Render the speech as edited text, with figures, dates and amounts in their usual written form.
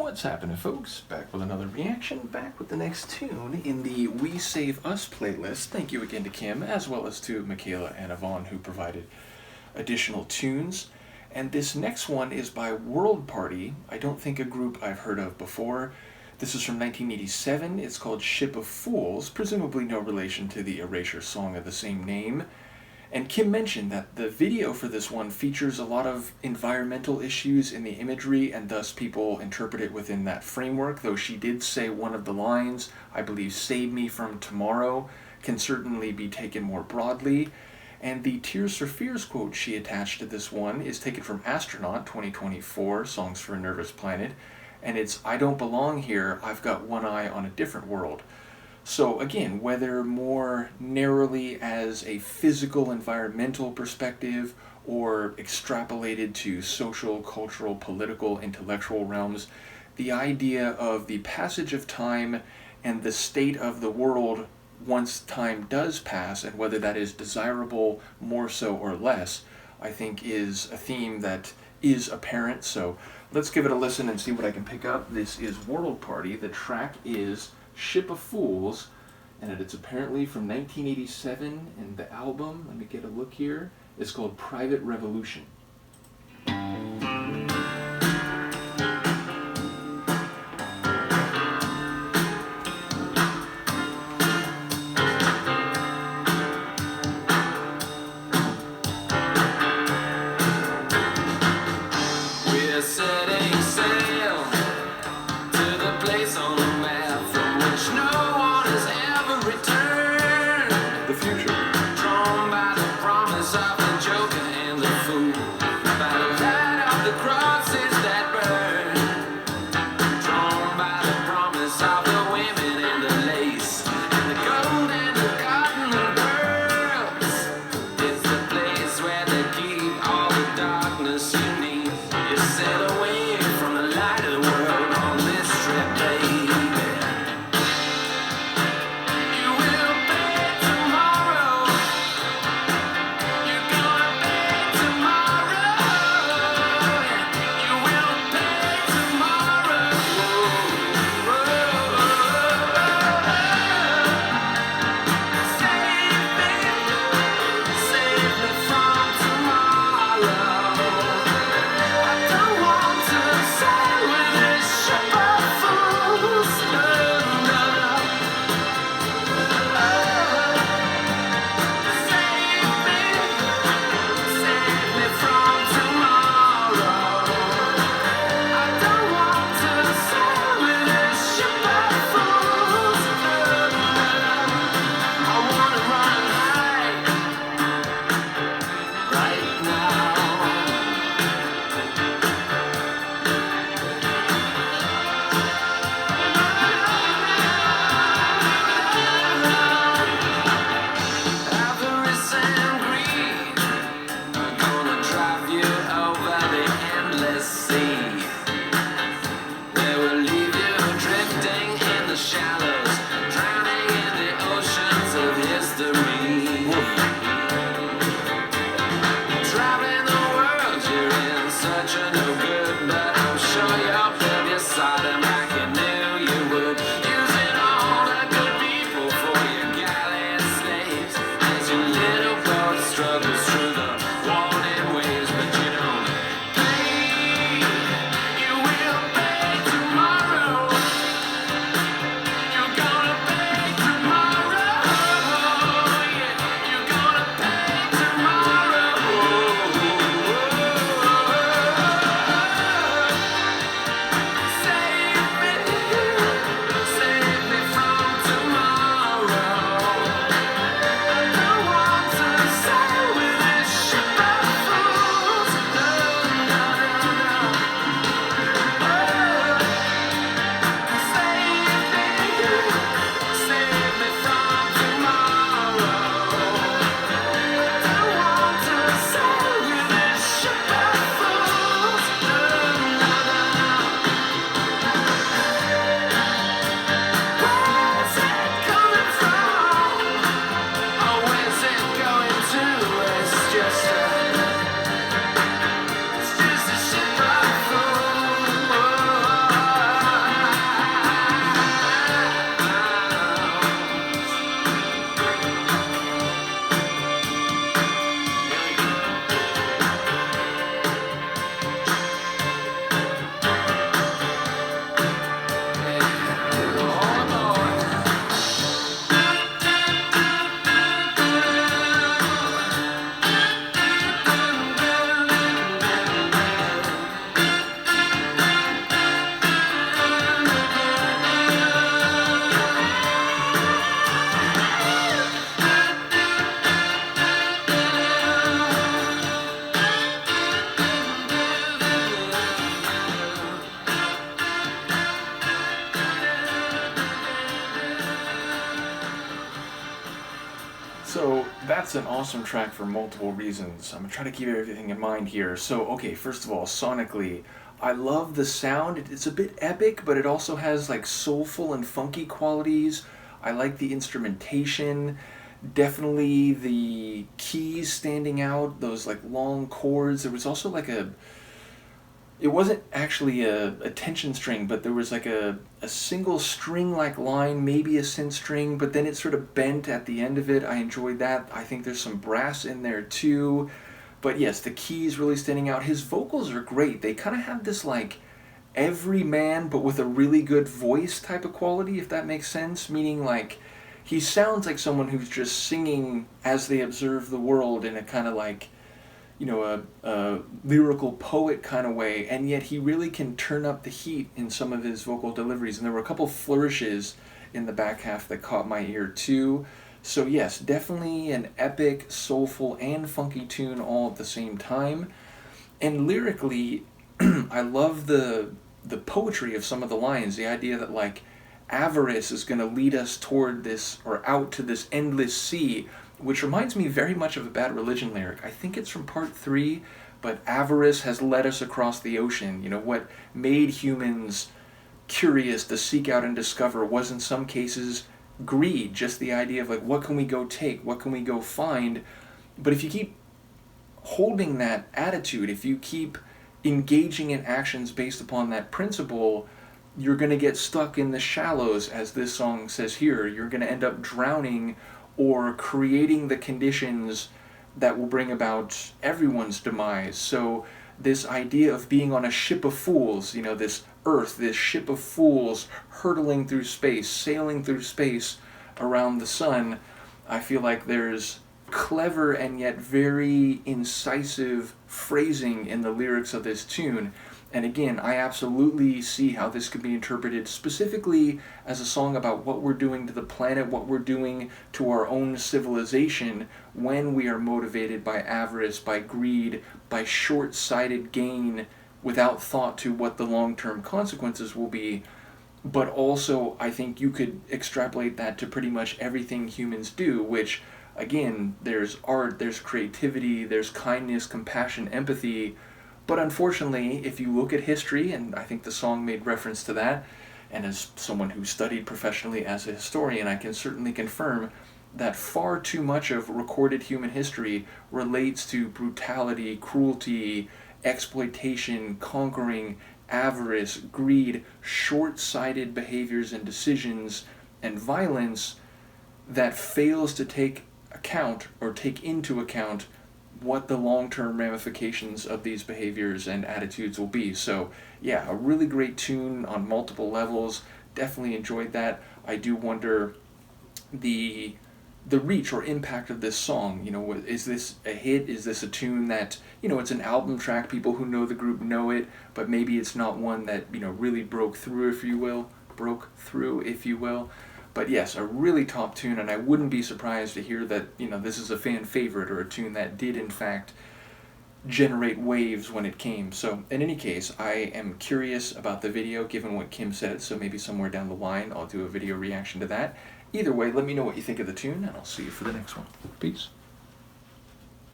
What's happening, folks? Back with another reaction, back with the next tune in the We Save Us playlist. Thank you again to Kim, as well as to Michaela and Yvonne, who provided additional tunes. And this next one is by World Party. I don't think a group I've heard of before. This is from 1987. It's called Ship of Fools, presumably no relation to the Erasure song of the same name. And Kim mentioned that the video for this one features a lot of environmental issues in the imagery, and thus people interpret it within that framework, though she did say one of the lines, I believe, "Save me from tomorrow," can certainly be taken more broadly. And the Tears for Fears quote she attached to this one is taken from Astronaut 2024, Songs for a Nervous Planet, and it's, "I don't belong here, I've got one eye on a different world." So again, whether more narrowly as a physical, environmental perspective or extrapolated to social, cultural, political, intellectual realms, the idea of the passage of time and the state of the world once time does pass, and whether that is desirable more so or less, I think is a theme that is apparent. So let's give it a listen and see what I can pick up. This is World Party. The track is Ship of Fools, and it's apparently from 1987, and the album, let me get a look here, is called Private Revolution. We're setting sail to the place on the map from which no one has ever returned. The future. Drawn by the promise of the joker and the fool. That's an awesome track for multiple reasons. I'm gonna try to keep everything in mind here. So, okay, first of all, sonically, I love the sound. It's a bit epic, but it also has like soulful and funky qualities. I like the instrumentation. Definitely the keys standing out, those like long chords. There was also like a, it wasn't actually a tension string, but there was like a single string like line, maybe a synth string, but then it sort of bent at the end of it. I enjoyed that. I think there's some brass in there too. But yes, the keys really standing out. His vocals are great. They kind of have this like every man but with a really good voice type of quality, if that makes sense. Meaning like he sounds like someone who's just singing as they observe the world in a kind of like, you know, a lyrical poet kind of way, and yet he really can turn up the heat in some of his vocal deliveries. And there were a couple flourishes in the back half that caught my ear too. So yes, definitely an epic, soulful, and funky tune all at the same time. And lyrically, I love the poetry of some of the lines. The idea that like avarice is going to lead us toward this or out to this endless sea, which reminds me very much of a Bad Religion lyric. I think it's from part 3, but avarice has led us across the ocean. You know, what made humans curious to seek out and discover was in some cases greed, just the idea of like, what can we go take, what can we go find. But if you keep holding that attitude, if you keep engaging in actions based upon that principle, you're going to get stuck in the shallows, as this song says here. You're going to end up drowning or creating the conditions that will bring about everyone's demise. So this idea of being on a ship of fools, you know, this earth, this ship of fools hurtling through space, sailing through space around the sun, I feel like there's clever and yet very incisive phrasing in the lyrics of this tune. And again, I absolutely see how this could be interpreted specifically as a song about what we're doing to the planet, what we're doing to our own civilization when we are motivated by avarice, by greed, by short-sighted gain without thought to what the long-term consequences will be. But also, I think you could extrapolate that to pretty much everything humans do, which, again, there's art, there's creativity, there's kindness, compassion, empathy. But unfortunately, if you look at history, and I think the song made reference to that, and as someone who studied professionally as a historian, I can certainly confirm that far too much of recorded human history relates to brutality, cruelty, exploitation, conquering, avarice, greed, short-sighted behaviors and decisions, and violence that fails to take account or take into account what the long-term ramifications of these behaviors and attitudes will be. So yeah, a really great tune on multiple levels. Definitely enjoyed that. I do wonder the reach or impact of this song. You know, is this a hit? Is this a tune that, you know, it's an album track, people who know the group know it, but maybe it's not one that, you know, really broke through, if you will. But yes, a really top tune, and I wouldn't be surprised to hear that, you know, this is a fan favorite or a tune that did in fact generate waves when it came. So in any case, I am curious about the video given what Kim said, so maybe somewhere down the line I'll do a video reaction to that. Either way, let me know what you think of the tune, and I'll see you for the next one. Peace.